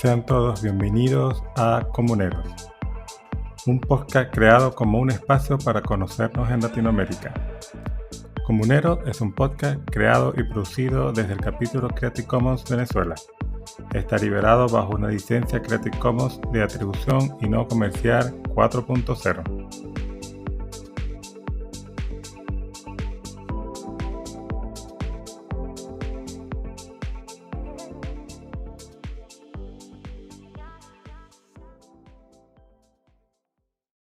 Sean todos bienvenidos a Comuneros, un podcast creado como un espacio para conocernos en Latinoamérica. Comuneros es un podcast creado y producido desde el capítulo Creative Commons Venezuela. Está liberado bajo una licencia Creative Commons de atribución y no comercial 4.0.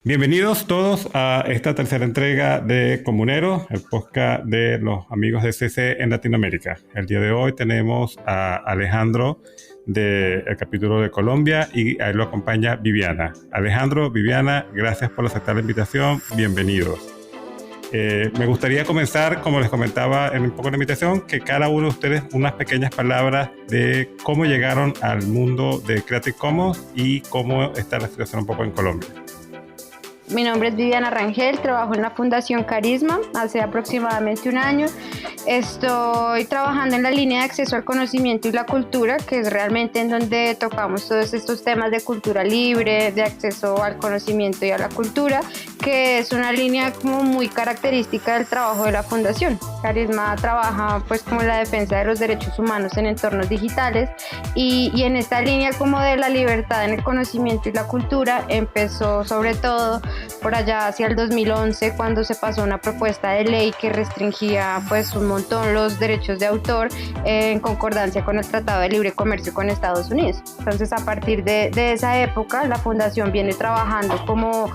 Bienvenidos todos a esta tercera entrega de Comuneros, el podcast de los amigos de CC en Latinoamérica. El día de hoy tenemos a Alejandro del capítulo de Colombia y a él lo acompaña Viviana. Alejandro, Viviana, gracias por aceptar la invitación. Bienvenidos. Me gustaría comenzar, como les comentaba en un poco la invitación, que cada uno de ustedes unas pequeñas palabras de cómo llegaron al mundo de Creative Commons y cómo está la situación un poco en Colombia. Mi nombre es Viviana Rangel, trabajo en la Fundación Carisma hace aproximadamente un año. Estoy trabajando en la línea de acceso al conocimiento y la cultura, que es realmente en donde tocamos todos estos temas de cultura libre, de acceso al conocimiento y a la cultura, que es una línea como muy característica del trabajo de la Fundación. Carisma trabaja pues como la defensa de los derechos humanos en entornos digitales y en esta línea como de la libertad en el conocimiento y la cultura empezó sobre todo por allá hacia el 2011, cuando se pasó una propuesta de ley que restringía pues un montón los derechos de autor en concordancia con el Tratado de Libre Comercio con Estados Unidos. Entonces, a partir de esa época, la Fundación viene trabajando como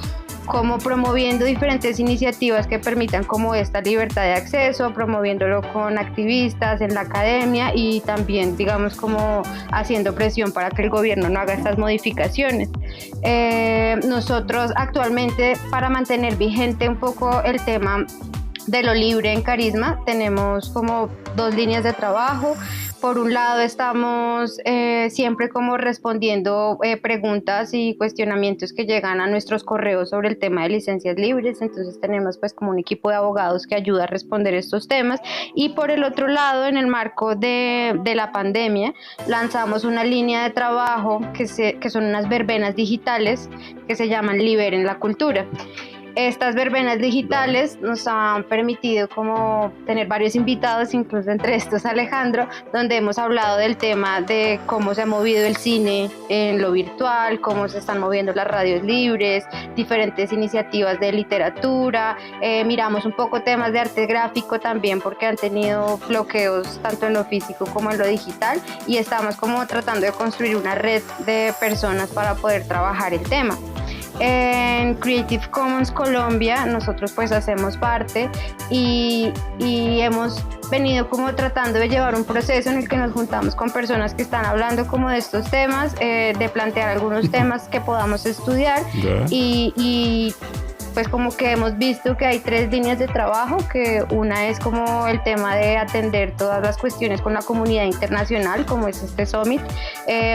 promoviendo diferentes iniciativas que permitan como esta libertad de acceso, promoviéndolo con activistas en la academia y también, digamos, como haciendo presión para que el gobierno no haga estas modificaciones. Nosotros actualmente, para mantener vigente un poco el tema de lo libre en Carisma, tenemos como dos líneas de trabajo. Por un lado estamos siempre como respondiendo preguntas y cuestionamientos que llegan a nuestros correos sobre el tema de licencias libres, entonces tenemos pues como un equipo de abogados que ayuda a responder estos temas. Y por el otro lado, en el marco de la pandemia, lanzamos una línea de trabajo que son unas verbenas digitales que se llaman Liberen la Cultura. Estas verbenas digitales nos han permitido como tener varios invitados, incluso entre estos Alejandro, donde hemos hablado del tema de cómo se ha movido el cine en lo virtual, cómo se están moviendo las radios libres, diferentes iniciativas de literatura, miramos un poco temas de arte gráfico también porque han tenido bloqueos tanto en lo físico como en lo digital y estamos como tratando de construir una red de personas para poder trabajar el tema. En Creative Commons Colombia nosotros pues hacemos parte y hemos venido como tratando de llevar un proceso en el que nos juntamos con personas que están hablando como de estos temas, de plantear algunos temas que podamos estudiar y pues como que hemos visto que hay tres líneas de trabajo, que una es como el tema de atender todas las cuestiones con la comunidad internacional, como es este Summit,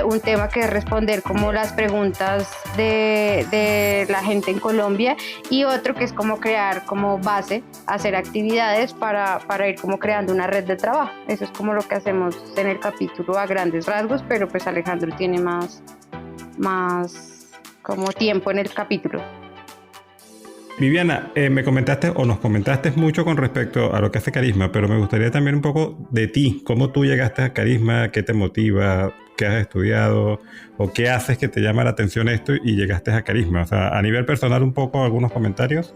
un tema que es responder como las preguntas de la gente en Colombia y otro que es como crear como base, hacer actividades para ir como creando una red de trabajo. Eso es como lo que hacemos en el capítulo a grandes rasgos, pero pues Alejandro tiene más como tiempo en el capítulo. Viviana, me comentaste o nos comentaste mucho con respecto a lo que hace Carisma, pero me gustaría también un poco de ti. ¿Cómo tú llegaste a Carisma? ¿Qué te motiva? ¿Qué has estudiado? ¿O qué haces que te llama la atención esto y llegaste a Carisma? O sea, a nivel personal un poco, algunos comentarios.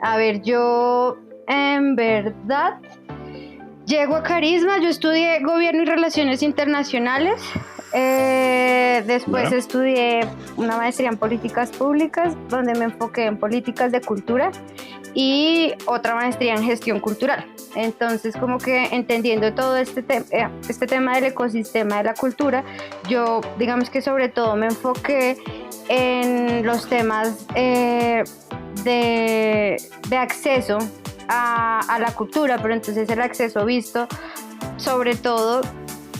A ver, yo en verdad llego a Carisma, yo estudié Gobierno y Relaciones Internacionales. Después estudié una maestría en políticas públicas donde me enfoqué en políticas de cultura y otra maestría en gestión cultural. Entonces como que entendiendo todo este tema del ecosistema de la cultura, yo digamos que sobre todo me enfoqué en los temas de acceso a la cultura, pero entonces el acceso visto sobre todo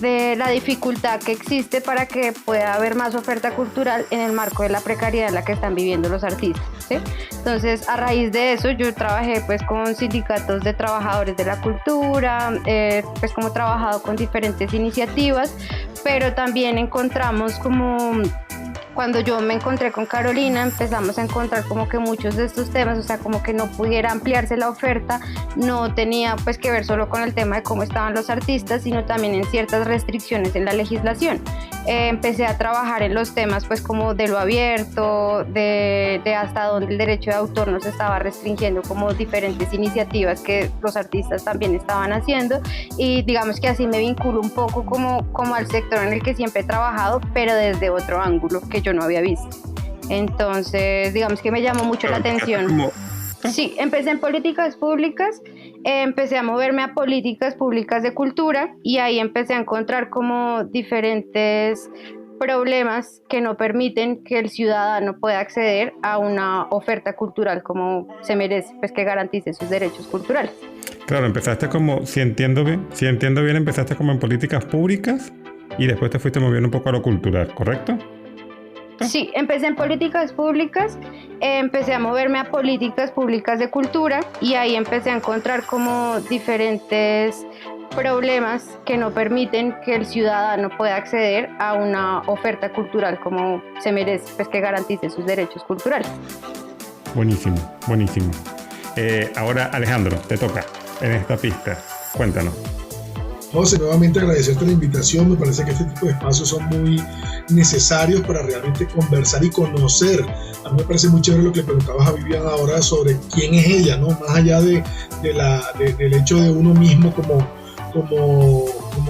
de la dificultad que existe para que pueda haber más oferta cultural en el marco de la precariedad en la que están viviendo los artistas, ¿sí? Entonces, a raíz de eso, yo trabajé pues con sindicatos de trabajadores de la cultura, pues como he trabajado con diferentes iniciativas pero también encontramos como... Cuando yo me encontré con Carolina, empezamos a encontrar como que muchos de estos temas, o sea, como que no pudiera ampliarse la oferta, no tenía pues que ver solo con el tema de cómo estaban los artistas, sino también en ciertas restricciones en la legislación. Empecé a trabajar en los temas pues como de lo abierto, de hasta dónde el derecho de autor nos estaba restringiendo como diferentes iniciativas que los artistas también estaban haciendo, y digamos que así me vinculo un poco como al sector en el que siempre he trabajado, pero desde otro ángulo que yo no había visto. Entonces, digamos que me llamó mucho la atención. Sí, empecé en políticas públicas, empecé a moverme a políticas públicas de cultura, y ahí empecé a encontrar como diferentes problemas que no permiten que el ciudadano pueda acceder a una oferta cultural como se merece, pues que garantice sus derechos culturales. Claro, empezaste como, si entiendo bien, empezaste como en políticas públicas y después te fuiste moviendo un poco a lo cultural, ¿correcto? Sí, empecé en políticas públicas, empecé a moverme a políticas públicas de cultura, y ahí empecé a encontrar como diferentes problemas que no permiten que el ciudadano pueda acceder a una oferta cultural como se merece, pues que garantice sus derechos culturales. Buenísimo, buenísimo. Ahora, Alejandro, te toca en esta pista. Cuéntanos. José, nuevamente agradecerte la invitación. Me parece que este tipo de espacios son muy necesarios para realmente conversar y conocer. A mí me parece muy chévere lo que preguntabas a Vivian ahora sobre quién es ella, ¿no? Más allá del hecho de uno mismo como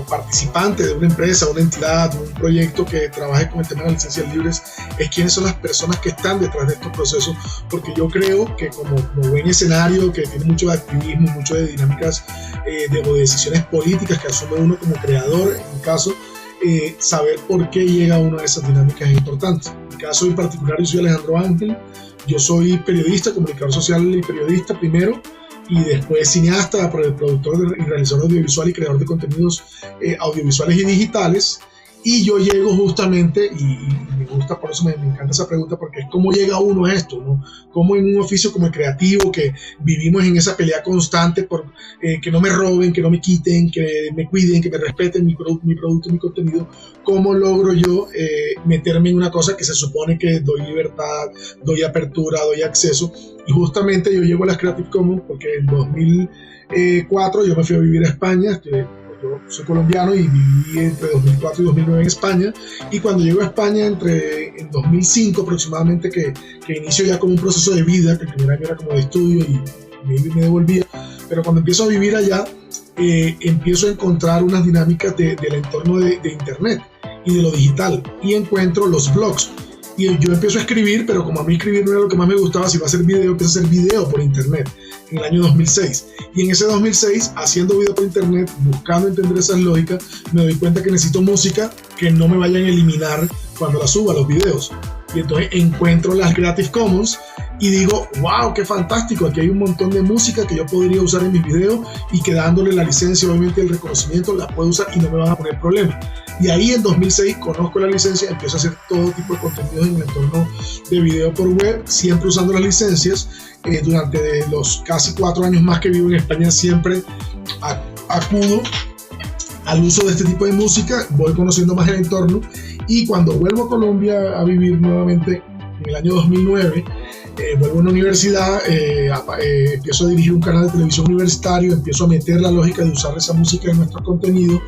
participante de una empresa, una entidad, un proyecto que trabaje con el tema de las licencias libres, es quiénes son las personas que están detrás de estos procesos, porque yo creo que como buen escenario que tiene mucho de activismo, mucho de dinámicas de decisiones políticas que asume uno como creador, en mi caso, saber por qué llega a una de esas dinámicas es importante. En mi caso en particular, yo soy Alejandro Ángel, yo soy periodista, comunicador social y periodista primero, y después cineasta, productor y realizador audiovisual y creador de contenidos audiovisuales y digitales. Y yo llego justamente, y me gusta, por eso me encanta esa pregunta, porque es cómo llega uno a esto, ¿no? Cómo en un oficio como el creativo, que vivimos en esa pelea constante por que no me roben, que no me quiten, que me cuiden, que me respeten mi producto, mi contenido, cómo logro yo meterme en una cosa que se supone que doy libertad, doy apertura, doy acceso. Y justamente yo llego a las Creative Commons porque en 2004 yo me fui a vivir a España. Yo soy colombiano y viví entre 2004 y 2009 en España, y cuando llego a España en 2005 aproximadamente, que inicio ya como un proceso de vida, que el primer año era como de estudio y me devolvía, pero cuando empiezo a vivir allá empiezo a encontrar unas dinámicas del entorno de internet y de lo digital, y encuentro los blogs. Y yo empiezo a escribir, pero como a mí escribir no era lo que más me gustaba, si iba a hacer video, empiezo a hacer video por internet en el año 2006. Y en ese 2006, haciendo video por internet, buscando entender esas lógicas, me doy cuenta que necesito música que no me vayan a eliminar cuando la suba a los videos. Y entonces encuentro las Creative Commons y digo, wow, qué fantástico, aquí hay un montón de música que yo podría usar en mis videos y que dándole la licencia, obviamente el reconocimiento, la puedo usar y no me van a poner problemas. Y ahí en 2006 conozco la licencia, empiezo a hacer todo tipo de contenidos en el entorno de video por web, siempre usando las licencias. Durante los casi 4 años más que vivo en España, siempre acudo al uso de este tipo de música, voy conociendo más el entorno, y cuando vuelvo a Colombia a vivir nuevamente en el año 2009, vuelvo a una universidad, empiezo a dirigir un canal de televisión universitario, empiezo a meter la lógica de usar esa música en nuestro contenido,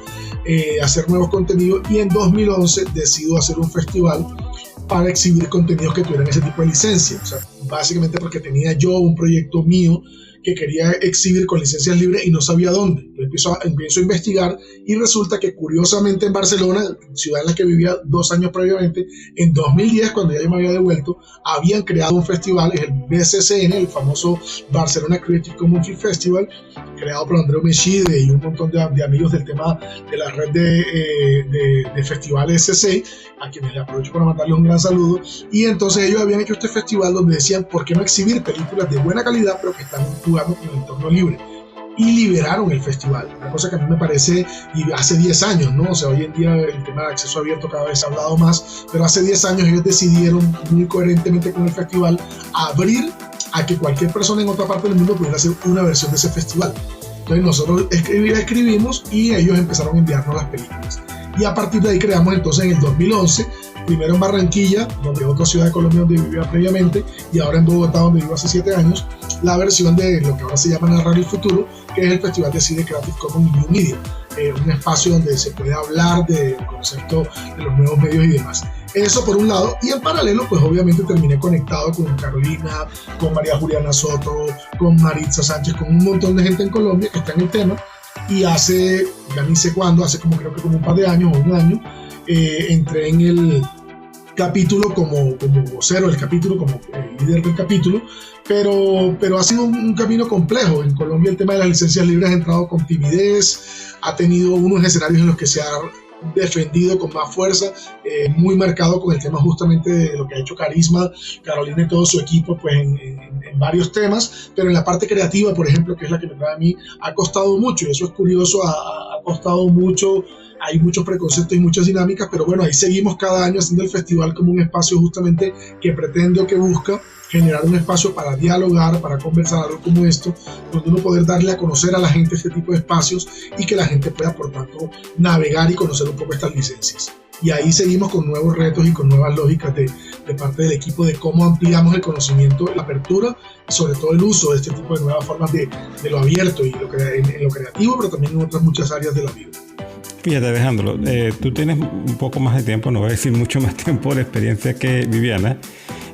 hacer nuevos contenidos, y en 2011 decido hacer un festival para exhibir contenidos que tuvieran ese tipo de licencia. O sea, básicamente porque tenía yo un proyecto mío que quería exhibir con licencias libres y no sabía dónde. Empiezo a investigar, y resulta que curiosamente en Barcelona, ciudad en la que vivía 2 años previamente, en 2010, cuando ya yo me había devuelto, habían creado un festival, es el BCCN, el famoso Barcelona Creative Commons Film Festival, creado por Andreu Mechide y un montón de amigos del tema de la red de festivales CC, a quienes le aprovecho para mandarles un gran saludo. Y entonces ellos habían hecho este festival donde decían, ¿por qué no exhibir películas de buena calidad pero que están jugando con el entorno libre? Y liberaron el festival, una cosa que a mí me parece, y hace 10 años, ¿no? O sea, hoy en día el tema de acceso abierto cada vez se ha hablado más, pero hace 10 años ellos decidieron muy coherentemente con el festival abrir a que cualquier persona en otra parte del mundo pudiera hacer una versión de ese festival. Entonces nosotros escribimos y ellos empezaron a enviarnos las películas. Y a partir de ahí creamos entonces en el 2011, primero en Barranquilla, donde otra ciudad de Colombia donde vivía previamente, y ahora en Bogotá, donde vivo hace 7 años, la versión de lo que ahora se llama Narrar el Futuro, que es el Festival de Cine Creative Commons y New Media, un espacio donde se puede hablar del concepto de los nuevos medios y demás. Eso por un lado, y en paralelo pues obviamente terminé conectado con Carolina, con María Juliana Soto, con Maritza Sánchez, con un montón de gente en Colombia que está en el tema, y hace, ya ni sé cuándo, hace como creo que como un par de años o un año, entré en el capítulo como vocero del capítulo, como líder del capítulo, pero ha sido un camino complejo. En Colombia el tema de las licencias libres ha entrado con timidez, ha tenido unos escenarios en los que se ha defendido con más fuerza, muy marcado con el tema justamente de lo que ha hecho Carisma, Carolina y todo su equipo pues en varios temas, pero en la parte creativa, por ejemplo, que es la que me trae a mí, ha costado mucho, y eso es curioso, ha costado mucho. Hay muchos preconceptos y muchas dinámicas, pero bueno, ahí seguimos cada año haciendo el festival como un espacio justamente que pretende o que busca generar un espacio para dialogar, para conversar, algo como esto, donde uno poder darle a conocer a la gente este tipo de espacios y que la gente pueda, por tanto, navegar y conocer un poco estas licencias. Y ahí seguimos con nuevos retos y con nuevas lógicas de parte del equipo de cómo ampliamos el conocimiento, la apertura y sobre todo el uso de este tipo de nuevas formas de lo abierto y en lo creativo, pero también en otras muchas áreas de la vida. Fíjate, Alejandro, tú tienes un poco más de tiempo, no voy a decir mucho más tiempo de experiencia que Viviana.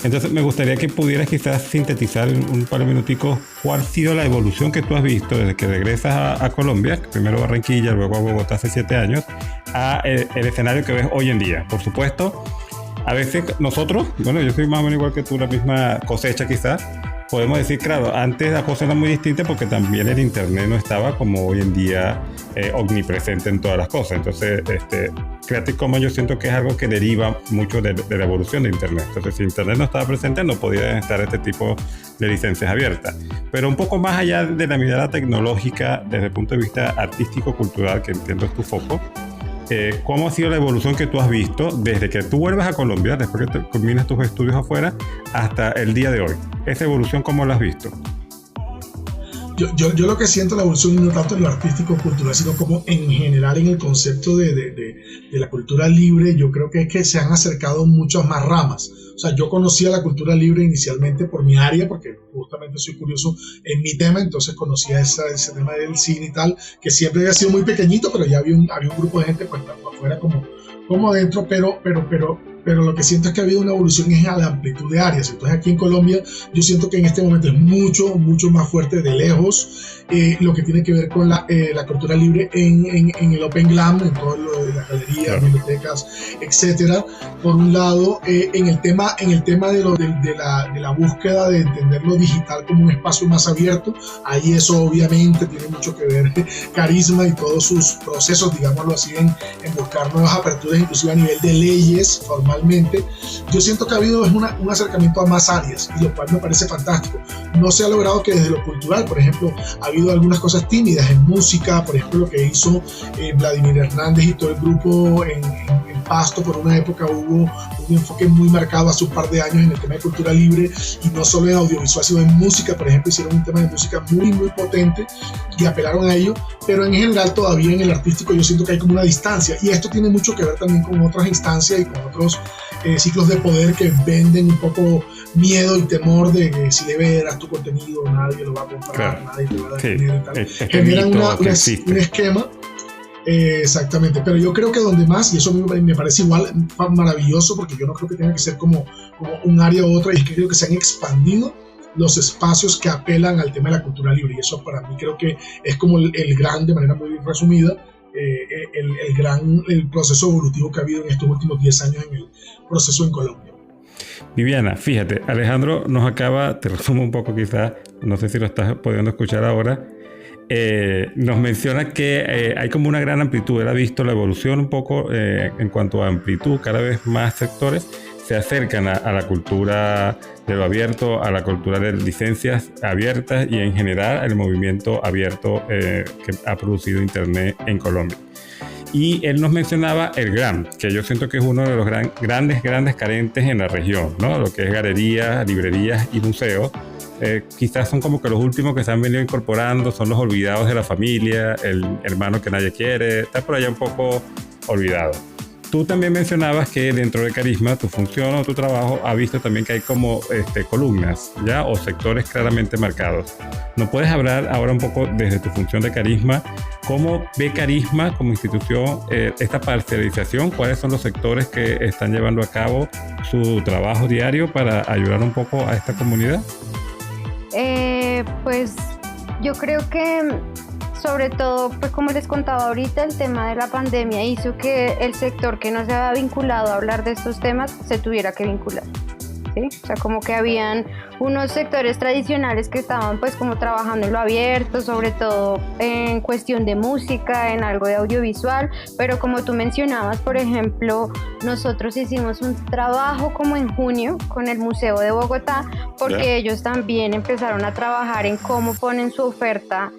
Entonces me gustaría que pudieras quizás sintetizar en un par de minuticos cuál ha sido la evolución que tú has visto desde que regresas a Colombia, primero Barranquilla, luego a Bogotá hace 7 años, a el escenario que ves hoy en día. Por supuesto, a veces nosotros, bueno, yo soy más o menos igual que tú, la misma cosecha quizás, podemos decir, claro, antes la cosa era muy distinta porque también el internet no estaba como hoy en día omnipresente en todas las cosas. Entonces, Creative Commons yo siento que es algo que deriva mucho de la evolución de internet. Entonces, si internet no estaba presente, no podía estar este tipo de licencias abiertas. Pero un poco más allá de la mirada tecnológica, desde el punto de vista artístico-cultural, que entiendo es tu foco, ¿cómo ha sido la evolución que tú has visto desde que tú vuelves a Colombia, después que culminas tus estudios afuera, hasta el día de hoy? ¿Esa evolución cómo la has visto? Yo lo que siento la evolución no tanto en lo artístico cultural, sino como en general en el concepto de la cultura libre. Yo creo que es que se han acercado muchas más ramas. O sea, yo conocía la cultura libre inicialmente por mi área, porque justamente soy curioso en mi tema, entonces conocía ese tema del cine y tal, que siempre había sido muy pequeñito, pero ya había un grupo de gente pues tanto afuera como adentro, pero lo que siento es que ha habido una evolución en la amplitud de áreas. Entonces aquí en Colombia yo siento que en este momento es mucho más fuerte de lejos lo que tiene que ver con la cultura libre en el Open Glam, en todo lo de las galerías, claro, bibliotecas, etcétera. Por un lado, en el tema de la búsqueda de entender lo digital como un espacio más abierto, ahí eso obviamente tiene mucho que ver Carisma y todos sus procesos, digámoslo así, en buscar nuevas aperturas, inclusive a nivel de leyes formalmente. Yo siento que ha habido un acercamiento a más áreas, y lo cual me parece fantástico. No se ha logrado que desde lo cultural, por ejemplo, ha habido algunas cosas tímidas en música, por ejemplo lo que hizo Vladimir Hernández y todo el grupo en Pasto. Por una época hubo un enfoque muy marcado hace un par de años en el tema de cultura libre, y no solo en audiovisual sino en música. Por ejemplo, hicieron un tema de música muy potente y apelaron a ello, pero en general todavía en el artístico yo siento que hay como una distancia, y esto tiene mucho que ver también con otras instancias y con otros ciclos de poder que venden un poco miedo y temor de que si le verás tu contenido nadie lo va a comprar, claro, nadie te va a dar dinero y tal. Generan un esquema. Exactamente, pero yo creo que donde más, y eso me parece igual maravilloso, porque yo no creo que tenga que ser como un área u otra, y es que creo que se han expandido los espacios que apelan al tema de la cultura libre, y eso para mí creo que es como el gran, de manera muy resumida, el proceso evolutivo que ha habido en estos últimos 10 años en el proceso en Colombia. Viviana, fíjate, Alejandro nos acaba, te resumo un poco quizás, no sé si lo estás pudiendo escuchar ahora, nos menciona que hay como una gran amplitud. Él ha visto la evolución un poco en cuanto a amplitud. Cada vez más sectores se acercan a la cultura de lo abierto, a la cultura de licencias abiertas y en general al movimiento abierto que ha producido Internet en Colombia. Y él nos mencionaba el GRAM, que yo siento que es uno de los grandes carentes en la región, ¿no? Lo que es galerías, librerías y museos. Quizás son como que los últimos que se han venido incorporando, son los olvidados de la familia, el hermano que nadie quiere. Está por allá un poco olvidado. Tú también mencionabas que dentro de Carisma, tu función o tu trabajo ha visto también que hay como columnas, ¿ya? O sectores claramente marcados. ¿No puedes hablar ahora un poco desde tu función de Carisma? ¿Cómo ve Carisma como institución esta parcialización? ¿Cuáles son los sectores que están llevando a cabo su trabajo diario para ayudar un poco a esta comunidad? Pues yo creo que sobre todo, pues como les contaba ahorita, el tema de la pandemia hizo que el sector que no se había vinculado a hablar de estos temas se tuviera que vincular, ¿sí? O sea, como que habían unos sectores tradicionales que estaban pues como trabajando en lo abierto, sobre todo en cuestión de música, en algo de audiovisual, pero como tú mencionabas, por ejemplo, nosotros hicimos un trabajo como en junio con el Museo de Bogotá, porque ellos también empezaron a trabajar en cómo ponen su oferta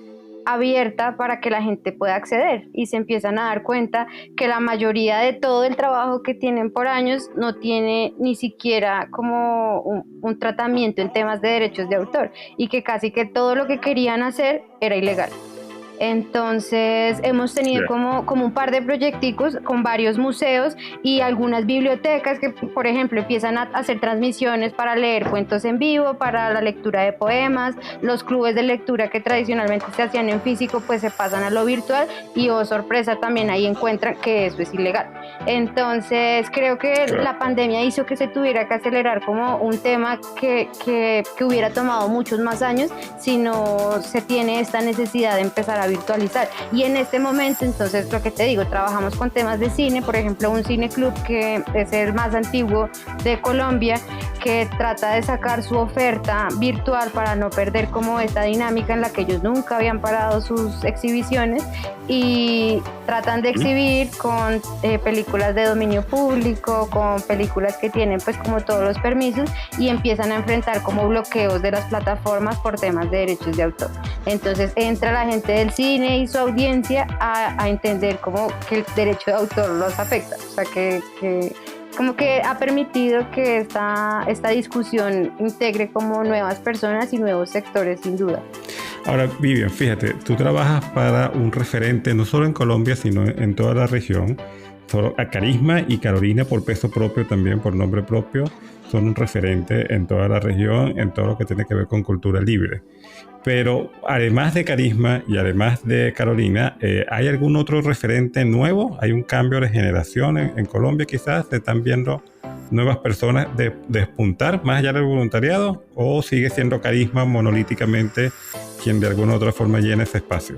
abierta para que la gente pueda acceder, y se empiezan a dar cuenta que la mayoría de todo el trabajo que tienen por años no tiene ni siquiera como un tratamiento en temas de derechos de autor, y que casi que todo lo que querían hacer era ilegal. Entonces hemos tenido como un par de proyecticos con varios museos y algunas bibliotecas que, por ejemplo, empiezan a hacer transmisiones para leer cuentos en vivo, para la lectura de poemas. Los clubes de lectura que tradicionalmente se hacían en físico pues se pasan a lo virtual, y oh sorpresa, también ahí encuentran que eso es ilegal. Entonces creo que la pandemia hizo que se tuviera que acelerar como un tema que hubiera tomado muchos más años si no se tiene esta necesidad de empezar a virtualizar. Y en este momento, entonces, lo que te digo, trabajamos con temas de cine, por ejemplo, un cine club que es el más antiguo de Colombia, que trata de sacar su oferta virtual para no perder como esta dinámica en la que ellos nunca habían parado sus exhibiciones, y tratan de exhibir con películas de dominio público, con películas que tienen pues como todos los permisos, y empiezan a enfrentar como bloqueos de las plataformas por temas de derechos de autor. Entonces entra la gente del cine y su audiencia a entender como que el derecho de autor los afecta, o sea que como que ha permitido que esta discusión integre como nuevas personas y nuevos sectores, sin duda. Ahora, Vivian, fíjate, tú trabajas para un referente no solo en Colombia, sino en toda la región. A Carisma y Carolina, por peso propio también, por nombre propio, son un referente en toda la región, en todo lo que tiene que ver con cultura libre. Pero además de Carisma y además de Carolina, ¿hay algún otro referente nuevo? ¿Hay un cambio de generación en Colombia quizás? ¿Se están viendo nuevas personas despuntar más allá del voluntariado? ¿O sigue siendo Carisma monolíticamente quien de alguna u otra forma llena ese espacio?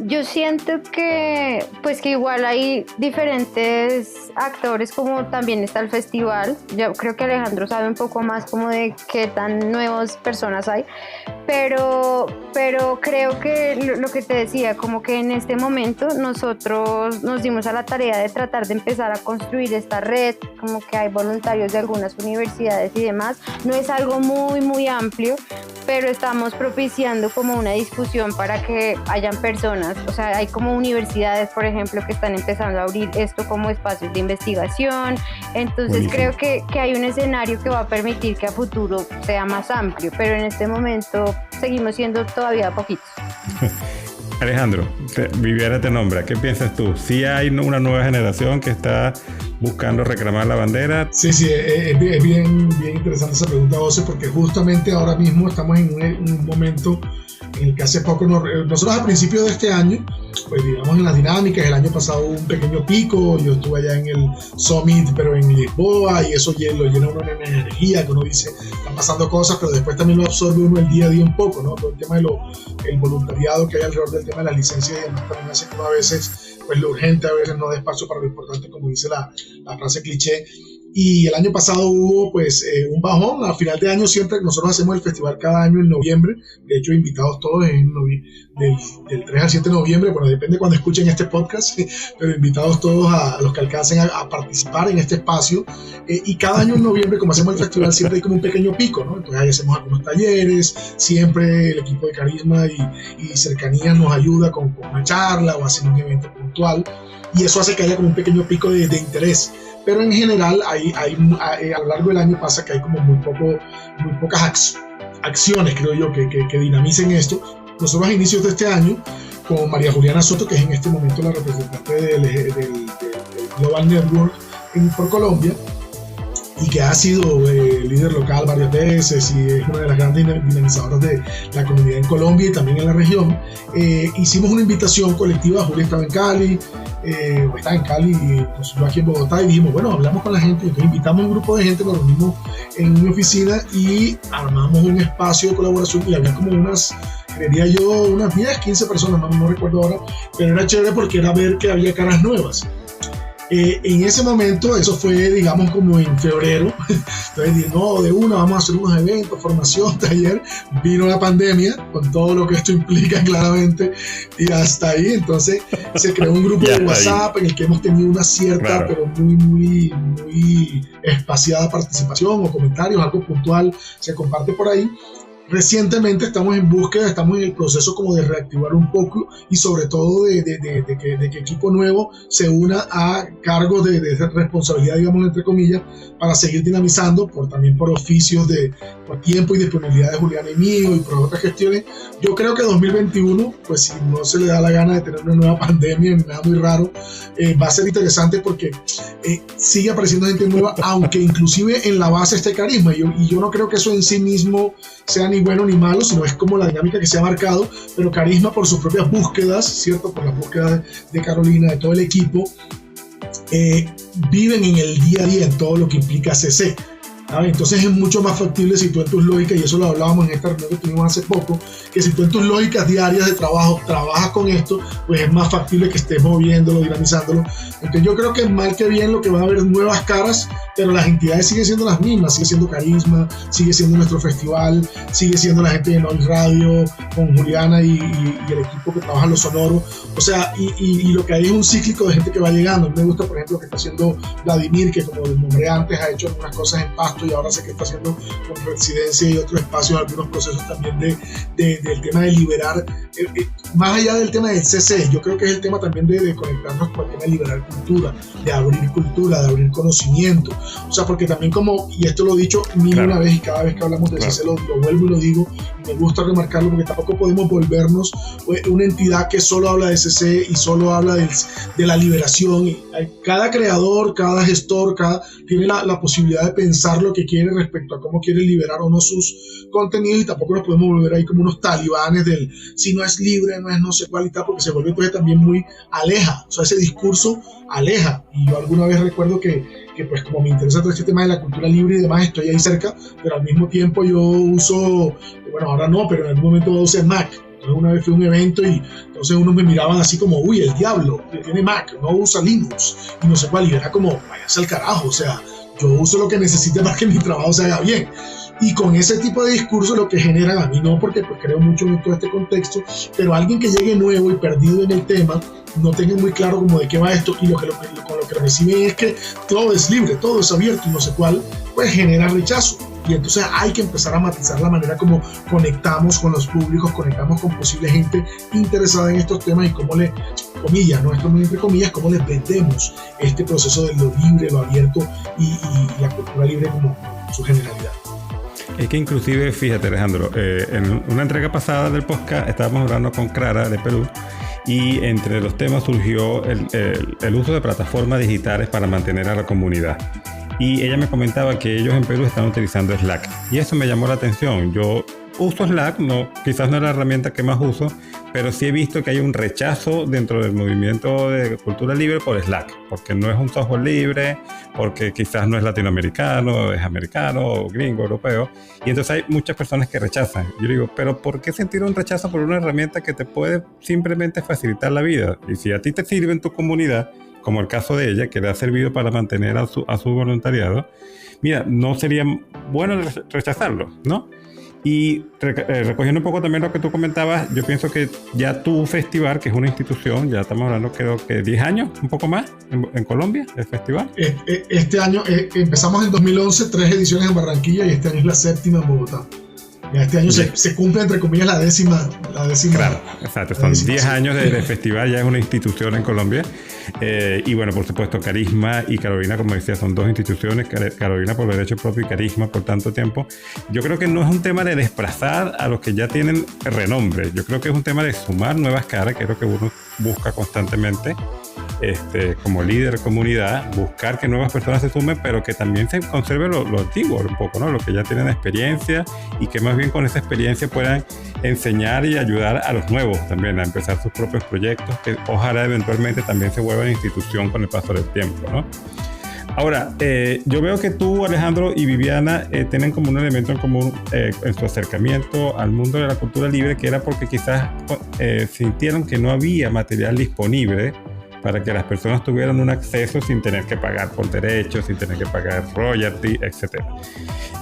Yo siento que igual hay diferentes actores, como también está el festival. Yo creo que Alejandro sabe un poco más como de qué tan nuevas personas hay, pero creo que lo que te decía, como que en este momento nosotros nos dimos a la tarea de tratar de empezar a construir esta red, como que hay voluntarios de algunas universidades y demás. No es algo muy muy amplio, pero estamos propiciando como una discusión para que hayan personas, o sea, hay como universidades, por ejemplo, que están empezando a abrir esto como espacios de investigación. Entonces creo que hay un escenario que va a permitir que a futuro sea más amplio, pero en este momento seguimos siendo todavía poquitos. Alejandro, Viviana te nombra, ¿qué piensas tú? ¿Sí hay una nueva generación que está buscando reclamar la bandera? Sí, es bien interesante esa pregunta, José, porque justamente ahora mismo estamos en un momento en el que hace poco, nosotros a principios de este año, pues digamos en las dinámicas, el año pasado hubo un pequeño pico, yo estuve allá en el Summit, pero en Lisboa, y eso lo llena uno de energía, que uno dice, están pasando cosas, pero después también lo absorbe uno el día a día un poco, ¿no? Todo el tema el voluntariado que hay alrededor del tema de las licencias y demás también hace que uno a veces, pues lo urgente a veces no da espacio para lo importante, como dice la frase cliché. Y el año pasado hubo pues un bajón. A final de año siempre nosotros hacemos el festival cada año en noviembre, de hecho invitados todos del 3 al 7 de noviembre, bueno, depende cuando escuchen este podcast, pero invitados todos a los que alcancen a participar en este espacio, y cada año en noviembre, como hacemos el festival, siempre hay como un pequeño pico, ¿no? Entonces ahí hacemos algunos talleres, siempre el equipo de Carisma y Cercanías nos ayuda con una charla o haciendo un evento puntual, y eso hace que haya como un pequeño pico de interés. Pero en general a lo largo del año pasa que hay como muy pocas acciones, creo yo, que dinamicen esto. Nosotros a inicios de este año con María Juliana Soto, que es en este momento la representante del Global Network por Colombia, y que ha sido líder local varias veces y es una de las grandes dinamizadoras de la comunidad en Colombia y también en la región. Hicimos una invitación colectiva. Julia estaba en Cali, está en Cali, y pues, yo aquí en Bogotá, y dijimos, bueno, hablamos con la gente. Entonces invitamos a un grupo de gente, nos reunimos en mi oficina y armamos un espacio de colaboración, y había como creería yo, unas 10, 15 personas, no recuerdo ahora, pero era chévere porque era ver que había caras nuevas. En ese momento, eso fue, digamos, como en febrero. Entonces dije, no, de una vamos a hacer unos eventos, formación, taller. Vino la pandemia, con todo lo que esto implica claramente, y hasta ahí. Entonces se creó un grupo de WhatsApp en el que hemos tenido una cierta, pero muy espaciada participación o comentarios, algo puntual se comparte por ahí. Recientemente estamos en búsqueda, estamos en el proceso como de reactivar un poco, y sobre todo de que equipo nuevo se una a cargos de responsabilidad, digamos, entre comillas, para seguir dinamizando, también por oficios, por tiempo y disponibilidad de Juliana y mío, y por otras gestiones. Yo creo que 2021, pues si no se le da la gana de tener una nueva pandemia ni nada muy raro, va a ser interesante porque sigue apareciendo gente nueva, aunque inclusive en la base esté carisma, y yo no creo que eso en sí mismo sea ni bueno ni malo, sino es como la dinámica que se ha marcado. Pero carisma, por sus propias búsquedas, ¿cierto? Por las búsquedas de Carolina, de todo el equipo, viven en el día a día, en todo lo que implica CC. Entonces es mucho más factible si tú en tus lógicas, y eso lo hablábamos en esta reunión que tuvimos hace poco, que si tú en tus lógicas diarias de trabajo trabajas con esto, pues es más factible que estés moviéndolo, dinamizándolo. Entonces yo creo que mal que bien lo que van a haber nuevas caras, pero las entidades siguen siendo las mismas. Sigue siendo Carisma, sigue siendo nuestro festival, sigue siendo la gente de Noise Radio con Juliana y el equipo que trabaja en lo sonoro. O sea, y lo que hay es un cíclico de gente que va llegando. Me gusta, por ejemplo, lo que está haciendo Vladimir, que como nombré antes, ha hecho algunas cosas en Pasto, y ahora sé que está haciendo con Residencia y otros espacios algunos procesos también del tema de liberar, más allá del tema del CC. Yo creo que es el tema también de conectarnos con el tema de liberar cultura, de abrir conocimiento. O sea, porque también, como, y esto lo he dicho una vez, y cada vez que hablamos de CC lo vuelvo y lo digo, y me gusta remarcarlo, porque tampoco podemos volvernos una entidad que solo habla de CC y solo habla de la liberación. Y cada creador, cada gestor, tiene la posibilidad de pensar lo que quiere respecto a cómo quiere liberar o no sus contenidos, y tampoco nos podemos volver ahí como unos talibanes del si no es libre, no es no sé cuál y tal, porque se vuelve entonces también muy aleja. O sea, ese discurso aleja. Y yo alguna vez recuerdo que pues como me interesa todo este tema de la cultura libre y demás, estoy ahí cerca, pero al mismo tiempo yo uso, bueno, ahora no, pero en algún momento usé Mac. Entonces una vez fui a un evento y entonces unos me miraban así como, uy, el diablo, que tiene Mac, no usa Linux y no sé cuál, y era como, váyase al carajo. O sea, yo uso lo que necesite para que mi trabajo se haga bien. Y con ese tipo de discurso lo que generan, a mí no, porque pues creo mucho en todo este contexto, pero alguien que llegue nuevo y perdido en el tema, no tenga muy claro como de qué va esto, y con lo que reciben es que todo es libre, todo es abierto y no sé cuál, pues genera rechazo. Y entonces hay que empezar a matizar la manera como conectamos con los públicos, conectamos con posible gente interesada en estos temas, y cómo comillas, no esto muy entre comillas, cómo les vendemos este proceso de lo libre, lo abierto y la cultura libre como su generalidad. Es que inclusive, fíjate, Alejandro, en una entrega pasada del podcast estábamos hablando con Clara de Perú, y entre los temas surgió el uso de plataformas digitales para mantener a la comunidad. Y ella me comentaba que ellos en Perú están utilizando Slack, y eso me llamó la atención. Yo uso Slack, quizás no es la herramienta que más uso, pero sí he visto que hay un rechazo dentro del movimiento de cultura libre por Slack, porque no es un software libre, porque quizás no es latinoamericano, es americano o gringo, europeo, y entonces hay muchas personas que rechazan. Yo digo, pero ¿por qué sentir un rechazo por una herramienta que te puede simplemente facilitar la vida? Y si a ti te sirve en tu comunidad, como el caso de ella, que le ha servido para mantener a su voluntariado, mira, no sería bueno rechazarlo, ¿no? Y recogiendo un poco también lo que tú comentabas, yo pienso que ya tu festival, que es una institución, ya estamos hablando creo que 10 años, un poco más, en Colombia, el festival. Este año empezamos en 2011, 3 ediciones en Barranquilla, y este año es la 7ª en Bogotá. Este año se cumple, entre comillas, la décima. Claro, exacto. Son 10 años de festival, ya es una institución en Colombia. Y bueno, por supuesto, Carisma y Carolina, como decía, son dos instituciones. Carolina por derecho propio y Carisma por tanto tiempo. Yo creo que no es un tema de desplazar a los que ya tienen renombre. Yo creo que es un tema de sumar nuevas caras, que es lo que uno busca constantemente. Como líder de comunidad, buscar que nuevas personas se sumen, pero que también se conserve lo antiguo un poco, ¿no? Los que ya tienen experiencia y que más bien con esa experiencia puedan enseñar y ayudar a los nuevos también a empezar sus propios proyectos, que ojalá eventualmente también se vuelvan institución con el paso del tiempo, ¿no? Ahora, yo veo que tú, Alejandro, y Viviana tienen como un elemento en común en su acercamiento al mundo de la cultura libre, que era porque quizás sintieron que no había material disponible para que las personas tuvieran un acceso sin tener que pagar por derechos, sin tener que pagar royalty, etc.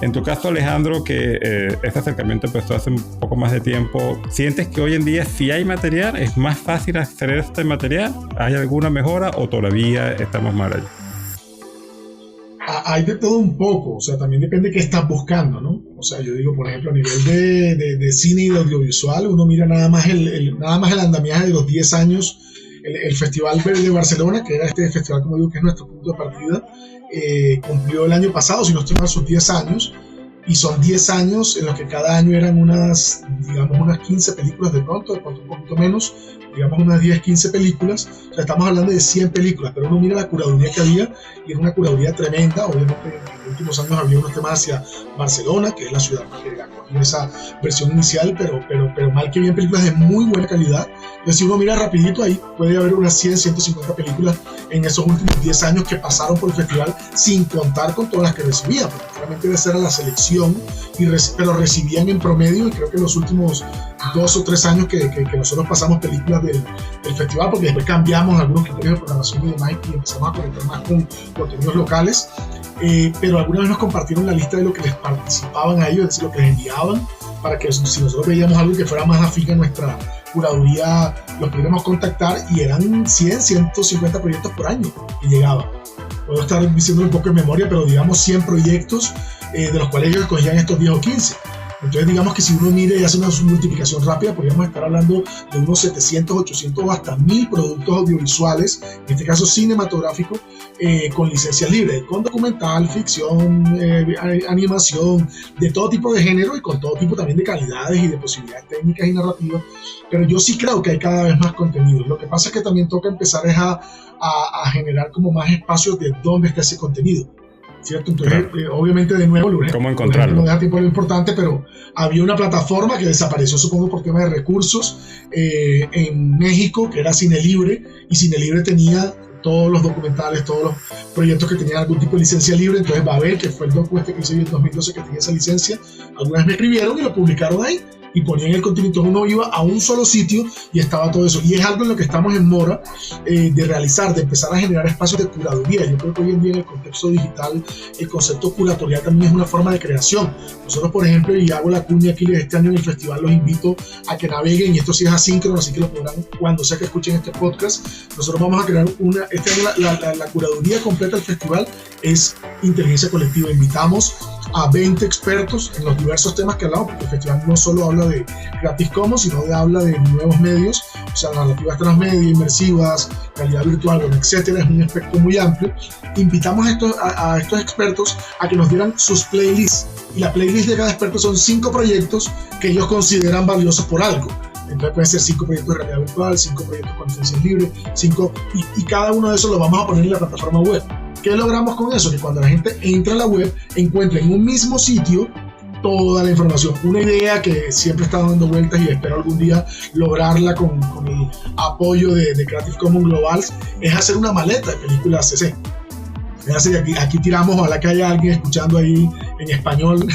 En tu caso, Alejandro, que este acercamiento empezó hace un poco más de tiempo, ¿sientes que hoy en día sí hay material? ¿Es más fácil acceder a este material? ¿Hay alguna mejora o todavía estamos mal ahí? Hay de todo un poco, o sea, también depende de qué estás buscando, ¿no? O sea, yo digo, por ejemplo, a nivel de cine y de audiovisual, uno mira nada más el andamiaje de los 10 años. El Festival de Barcelona, que era este festival, como digo, que es nuestro punto de partida, cumplió el año pasado, si no estoy mal, sus 10 años, y son 10 años en los que cada año eran unas 15 películas de pronto un poquito menos, digamos unas 10, 15 películas, o sea, estamos hablando de 100 películas, pero uno mira la curaduría que había, y era una curaduría tremenda. Obviamente en los últimos años había unos temas hacia Barcelona, que es la ciudad que acogió esa versión inicial, pero mal que bien películas de muy buena calidad. Entonces si uno mira rapidito ahí, puede haber unas 100, 150 películas en esos últimos 10 años que pasaron por el festival, sin contar con todas las que recibían, porque claramente esa era la selección, pero recibían en promedio, y creo que en los últimos 2 o 3 años que nosotros pasamos películas del festival, porque después cambiamos algunos criterios de programación y demás y empezamos a conectar más con contenidos locales, pero alguna vez nos compartieron la lista de lo que les participaban a ellos, es decir, lo que les enviaban, para que si nosotros veíamos algo que fuera más afín a nuestra curaduría, los pudiéramos contactar, y eran 100, 150 proyectos por año que llegaban. Puedo estar diciendo un poco de memoria, pero digamos 100 proyectos de los cuales ellos escogían estos 10 o 15. Entonces digamos que si uno mira y hace una multiplicación rápida, podríamos estar hablando de unos 700, 800 o hasta 1000 productos audiovisuales, en este caso cinematográfico, con licencias libres, con documental, ficción, animación, de todo tipo de género y con todo tipo también de calidades y de posibilidades técnicas y narrativas. Pero yo sí creo que hay cada vez más contenido. Lo que pasa es que también toca empezar a generar como más espacios de dónde está ese contenido, ¿cierto? Entonces, claro. Obviamente, de nuevo, ¿cómo encontrarlo? No deja tiempo lo importante, pero había una plataforma que desapareció, supongo, por tema de recursos, en México, que era Cine Libre, y Cine Libre tenía todos los documentales, todos los proyectos que tenían algún tipo de licencia libre. Entonces Babel, que fue el docu que hice yo en 2012 que tenía esa licencia, algunas me escribieron y lo publicaron ahí y ponían el contenido. Uno iba a un solo sitio y estaba todo eso, y es algo en lo que estamos en mora de realizar, de empezar a generar espacios de curaduría. Yo creo que hoy en día en el contexto digital el concepto curatorial también es una forma de creación. Nosotros, por ejemplo, y hago la cuña aquí, este año en el festival los invito a que naveguen, y esto sí es asíncrono, así que lo podrán cuando sea que escuchen este podcast. Nosotros vamos a crear este año la curaduría completa del festival es inteligencia colectiva. Invitamos a 20 expertos en los diversos temas que hablamos, porque el festival no solo habla de Creative Commons, sino habla de nuevos medios, o sea, narrativas transmedia, inmersivas, realidad virtual, etcétera. Es un espectro muy amplio. Invitamos a estos expertos a que nos dieran sus playlists, y la playlist de cada experto son 5 proyectos que ellos consideran valiosos por algo. Entonces pueden ser 5 proyectos de realidad virtual, 5 proyectos con licencias libres, 5, y cada uno de esos lo vamos a poner en la plataforma web. ¿Qué logramos con eso? Que cuando la gente entra a la web, encuentre en un mismo sitio toda la información. Una idea que siempre está dando vueltas y espero algún día lograrla con el apoyo de Creative Commons Global, es hacer una maleta de películas CC. Aquí tiramos, ojalá que haya alguien escuchando ahí en español.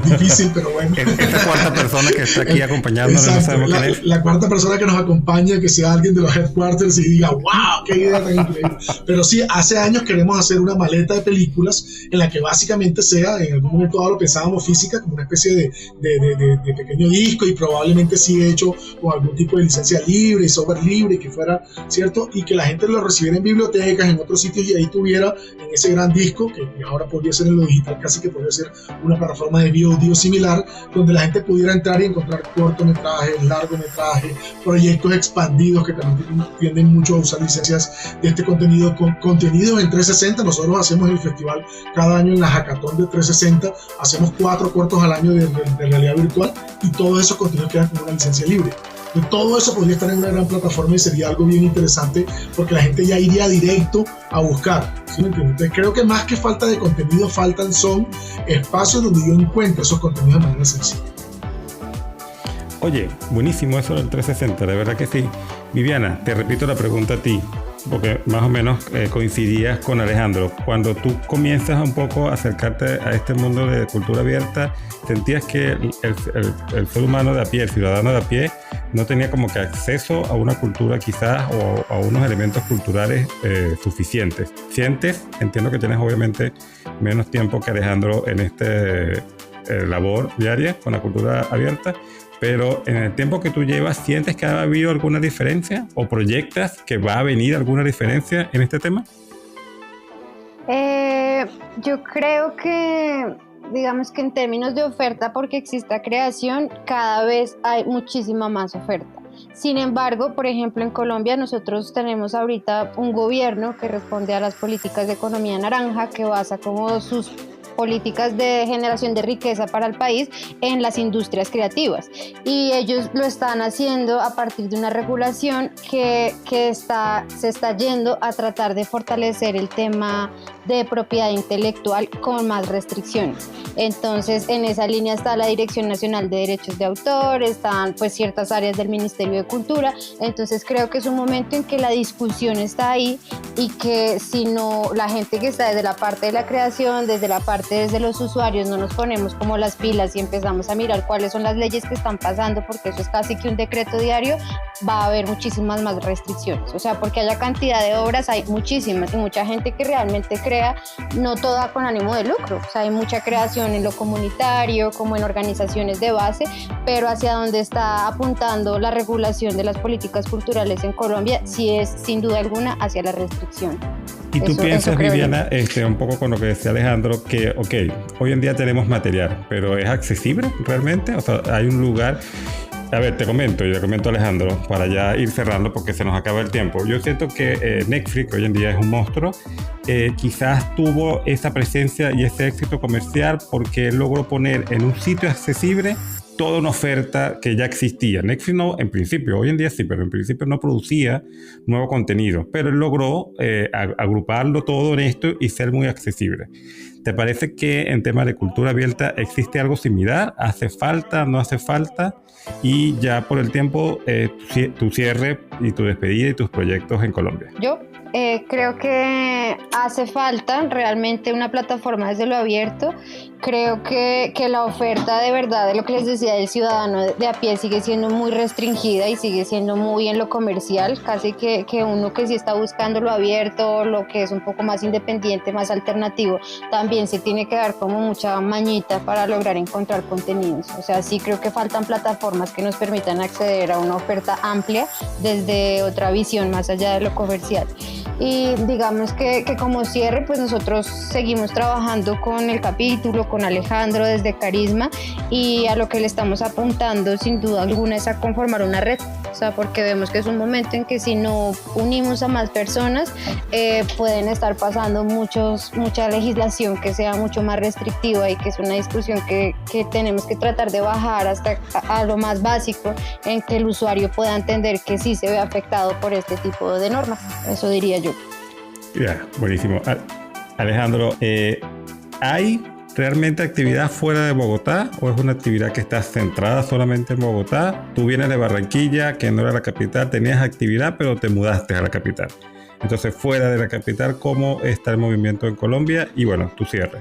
Difícil, pero bueno. Esta cuarta persona que está aquí acompañándonos, no sabemos quién es. La cuarta persona que nos acompaña, que sea alguien de los headquarters y diga, wow, qué idea tan increíble. Pero sí, hace años queremos hacer una maleta de películas en la que básicamente sea, en algún momento dado lo pensábamos física, como una especie de pequeño disco, y probablemente sí hecho con algún tipo de licencia libre y software libre, que fuera, ¿cierto? Y que la gente lo recibiera en bibliotecas, en otros sitios, y ahí tuviera en ese gran disco, que ahora podría ser en lo digital, casi que podría podría ser una plataforma de VOD o similar, donde la gente pudiera entrar y encontrar cortometrajes, largometrajes, proyectos expandidos que también tienden mucho a usar licencias de este contenido, con contenido en 360. Nosotros hacemos el festival cada año en la Hackathon de 360, hacemos 4 cortos al año de realidad virtual, y todos esos contenidos quedan con una licencia libre. Todo eso podría estar en una gran plataforma y sería algo bien interesante, porque la gente ya iría directo a buscar, ¿sí me entiendes? Entonces creo que más que falta de contenido, son espacios donde yo encuentro esos contenidos de manera sencilla. Oye, buenísimo eso del 360, de verdad que sí. Viviana, te repito la pregunta a ti, porque más o menos coincidías con Alejandro. Cuando tú comienzas un poco a acercarte a este mundo de cultura abierta, ¿sentías que el ser humano de a pie, el ciudadano de a pie, no tenía como que acceso a una cultura quizás o a unos elementos culturales suficientes? ¿Sientes? Entiendo que tienes obviamente menos tiempo que Alejandro en este labor diaria con la cultura abierta, pero en el tiempo que tú llevas, ¿sientes que ha habido alguna diferencia o proyectas que va a venir alguna diferencia en este tema? Yo creo que, digamos que en términos de oferta, porque exista creación, cada vez hay muchísima más oferta. Sin embargo, por ejemplo, en Colombia nosotros tenemos ahorita un gobierno que responde a las políticas de economía naranja, que basa como sus políticas de generación de riqueza para el país en las industrias creativas, y ellos lo están haciendo a partir de una regulación que se está yendo a tratar de fortalecer el tema de propiedad intelectual con más restricciones. Entonces, en esa línea está la Dirección Nacional de Derechos de Autor, están pues ciertas áreas del Ministerio de Cultura. Entonces creo que es un momento en que la discusión está ahí, y que si no, la gente que está desde la parte de la creación, desde los usuarios, no nos ponemos como las pilas y empezamos a mirar cuáles son las leyes que están pasando, porque eso es casi que un decreto diario, va a haber muchísimas más restricciones. O sea, porque haya cantidad de obras, hay muchísimas, y mucha gente que realmente crea, no toda con ánimo de lucro. O sea, hay mucha creación en lo comunitario, como en organizaciones de base, pero hacia donde está apuntando la regulación de las políticas culturales en Colombia, sí es sin duda alguna hacia la restricción. Y tú piensas, Viviana, un poco con lo que decía Alejandro, que hoy en día tenemos material, pero ¿es accesible realmente? O sea, hay un lugar... A ver, te comento a Alejandro, para ya ir cerrando porque se nos acaba el tiempo. Yo siento que Netflix, hoy en día es un monstruo, quizás tuvo esa presencia y ese éxito comercial porque él logró poner en un sitio accesible toda una oferta que ya existía. Netflix no, en principio, hoy en día sí, pero en principio no producía nuevo contenido, pero él logró agruparlo todo en esto y ser muy accesible. ¿Te parece que en temas de cultura abierta existe algo similar? ¿Hace falta? ¿No hace falta? Y ya por el tiempo, tu cierre y tu despedida y tus proyectos en Colombia. Yo creo que hace falta realmente una plataforma desde lo abierto. Creo que la oferta de verdad de lo que les decía del ciudadano de a pie sigue siendo muy restringida y sigue siendo muy en lo comercial, casi que uno que sí está buscando lo abierto, lo que es un poco más independiente, más alternativo, también se tiene que dar como mucha mañita para lograr encontrar contenidos. O sea, sí creo que faltan plataformas que nos permitan acceder a una oferta amplia desde otra visión más allá de lo comercial. Y digamos que como cierre, pues nosotros seguimos trabajando con el capítulo, con Alejandro desde Carisma, y a lo que le estamos apuntando sin duda alguna es a conformar una red. O sea, porque vemos que es un momento en que si no unimos a más personas, pueden estar pasando mucha legislación que sea mucho más restrictiva, y que es una discusión que tenemos que tratar de bajar hasta a lo más básico, en que el usuario pueda entender que sí se ve afectado por este tipo de normas. Eso diría yo. Ya, buenísimo. Alejandro, ¿hay realmente actividad fuera de Bogotá o es una actividad que está centrada solamente en Bogotá? Tú vienes de Barranquilla, que no era la capital, tenías actividad, pero te mudaste a la capital. Entonces, fuera de la capital, ¿cómo está el movimiento en Colombia? Y bueno, tu cierre.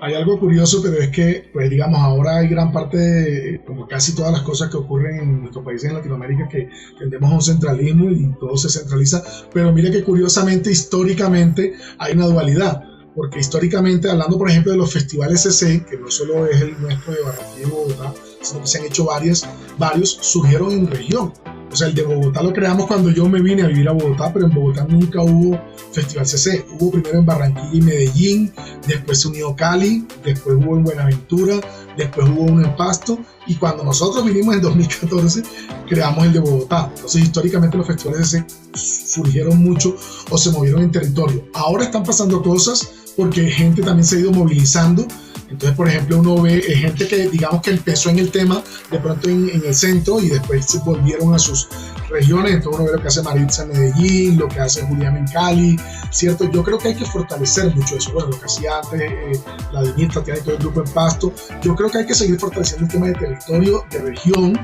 Hay algo curioso, pero es que, pues digamos, ahora hay gran parte, como casi todas las cosas que ocurren en nuestros países en Latinoamérica, que tendemos a un centralismo y todo se centraliza. Pero mire que curiosamente, históricamente, hay una dualidad. Porque históricamente, hablando por ejemplo de los festivales CC, que no solo es el nuestro de Barranquilla y Bogotá, sino que se han hecho varios, surgieron en región. O sea, el de Bogotá lo creamos cuando yo me vine a vivir a Bogotá, pero en Bogotá nunca hubo Festival CC. Hubo primero en Barranquilla y Medellín, después se unió Cali, después hubo en Buenaventura, después hubo uno en Pasto, y cuando nosotros vinimos en 2014 creamos el de Bogotá. Entonces históricamente los festivales CC surgieron mucho o se movieron en territorio. Ahora están pasando cosas porque gente también se ha ido movilizando. Entonces, por ejemplo, uno ve gente que, digamos, que empezó en el tema de pronto en el centro y después se volvieron a sus regiones. Entonces uno ve lo que hace Maritza en Medellín, lo que hace Julián en Cali, ¿cierto? Yo creo que hay que fortalecer mucho eso. Bueno, lo que hacía antes Vladimir, Tatiana y todo el grupo en Pasto. Yo creo que hay que seguir fortaleciendo el tema de territorio, de región,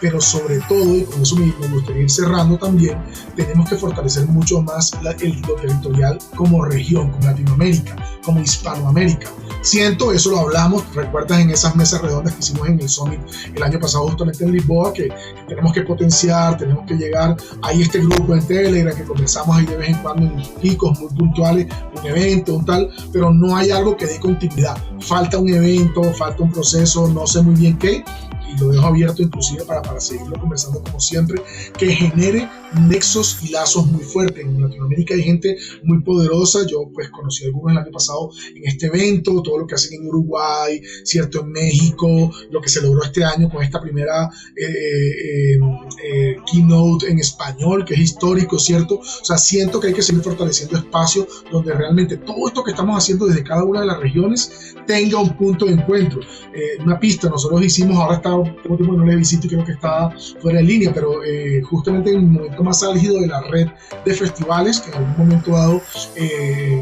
pero sobre todo, y con eso me gustaría ir cerrando también, tenemos que fortalecer mucho más lo territorial como región, como Latinoamérica, como Hispanoamérica. Siento, eso lo hablamos, recuerdas en esas mesas redondas que hicimos en el Summit el año pasado justamente en Lisboa, que tenemos que potenciar, tenemos que llegar. Hay este grupo en Telegram que conversamos ahí de vez en cuando en picos muy puntuales, un evento, un tal, pero no hay algo que dé continuidad. Falta un evento, falta un proceso, no sé muy bien qué, y lo dejo abierto inclusive para seguirlo conversando como siempre, que genere nexos y lazos muy fuertes. En Latinoamérica hay gente muy poderosa, yo pues conocí a algunos el año pasado en este evento, todo lo que hacen en Uruguay, cierto, en México, lo que se logró este año con esta primera keynote en español, que es histórico, cierto. O sea, siento que hay que seguir fortaleciendo espacios donde realmente todo esto que estamos haciendo desde cada una de las regiones tenga un punto de encuentro. Una pista, nosotros hicimos, ahora está, tengo tiempo que no le visito y creo que está fuera de línea, pero justamente en el momento más álgido de la red de festivales, que en algún momento dado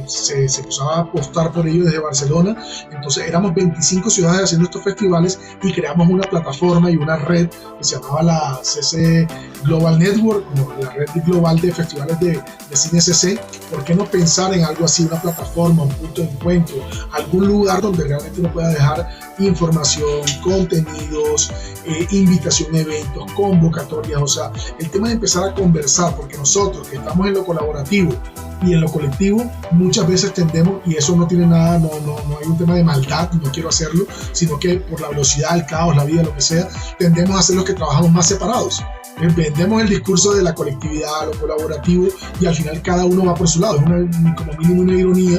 se empezaba a apostar por ello desde Barcelona. Entonces éramos 25 ciudades haciendo estos festivales y creamos una plataforma y una red que se llamaba la CC Global Network, como la red global de festivales de cine CC. ¿Por qué no pensar en algo así, una plataforma, un punto de encuentro, algún lugar donde realmente uno pueda dejar información, contenidos, invitación a eventos, convocatorias? O sea, el tema de empezar a conversar, porque nosotros que estamos en lo colaborativo y en lo colectivo muchas veces tendemos, y eso no tiene nada, no hay un tema de maldad, no quiero hacerlo, sino que por la velocidad, el caos, la vida, lo que sea, tendemos a ser los que trabajamos más separados. Vendemos el discurso de la colectividad, lo colaborativo, y al final cada uno va por su lado. Es como mínimo una ironía,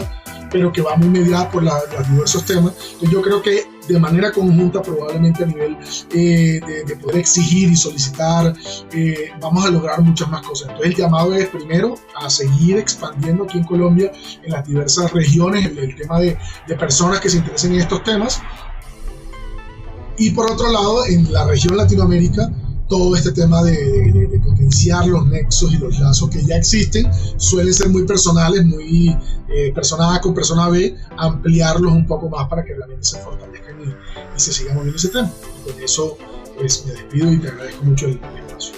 pero que va muy mediada por los diversos temas. Entonces yo creo que de manera conjunta, probablemente a nivel de poder exigir y solicitar, vamos a lograr muchas más cosas. Entonces el llamado es primero a seguir expandiendo aquí en Colombia, en las diversas regiones, el tema de personas que se interesen en estos temas, y por otro lado en la región Latinoamérica, todo este tema de potenciar los nexos y los lazos que ya existen, suelen ser muy personales, muy persona A con persona B, ampliarlos un poco más para que realmente se fortalezcan y se siga moviendo ese tema. Y con eso pues me despido y te agradezco mucho el espacio.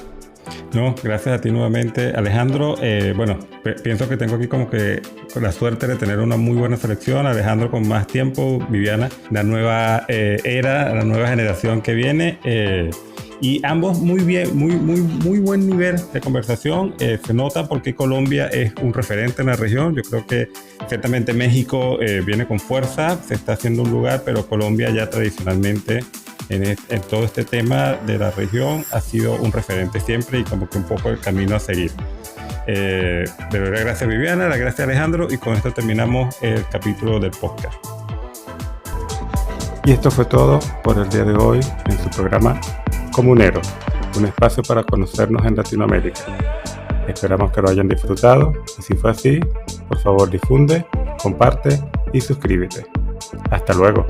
No, gracias a ti nuevamente, Alejandro. Bueno, pienso que tengo aquí como que la suerte de tener una muy buena selección. Alejandro con más tiempo, Viviana, la nueva era, la nueva generación que viene. Y ambos muy bien, muy buen nivel de conversación. Se nota porque Colombia es un referente en la región. Yo creo que ciertamente México viene con fuerza, se está haciendo un lugar, pero Colombia ya tradicionalmente en todo este tema de la región ha sido un referente siempre y como que un poco el camino a seguir. De verdad, gracias Viviana, gracias Alejandro, y con esto terminamos el capítulo del podcast. Y esto fue todo por el día de hoy en su programa Comunero, un espacio para conocernos en Latinoamérica. Esperamos que lo hayan disfrutado, y si fue así, por favor difunde, comparte y suscríbete. Hasta luego.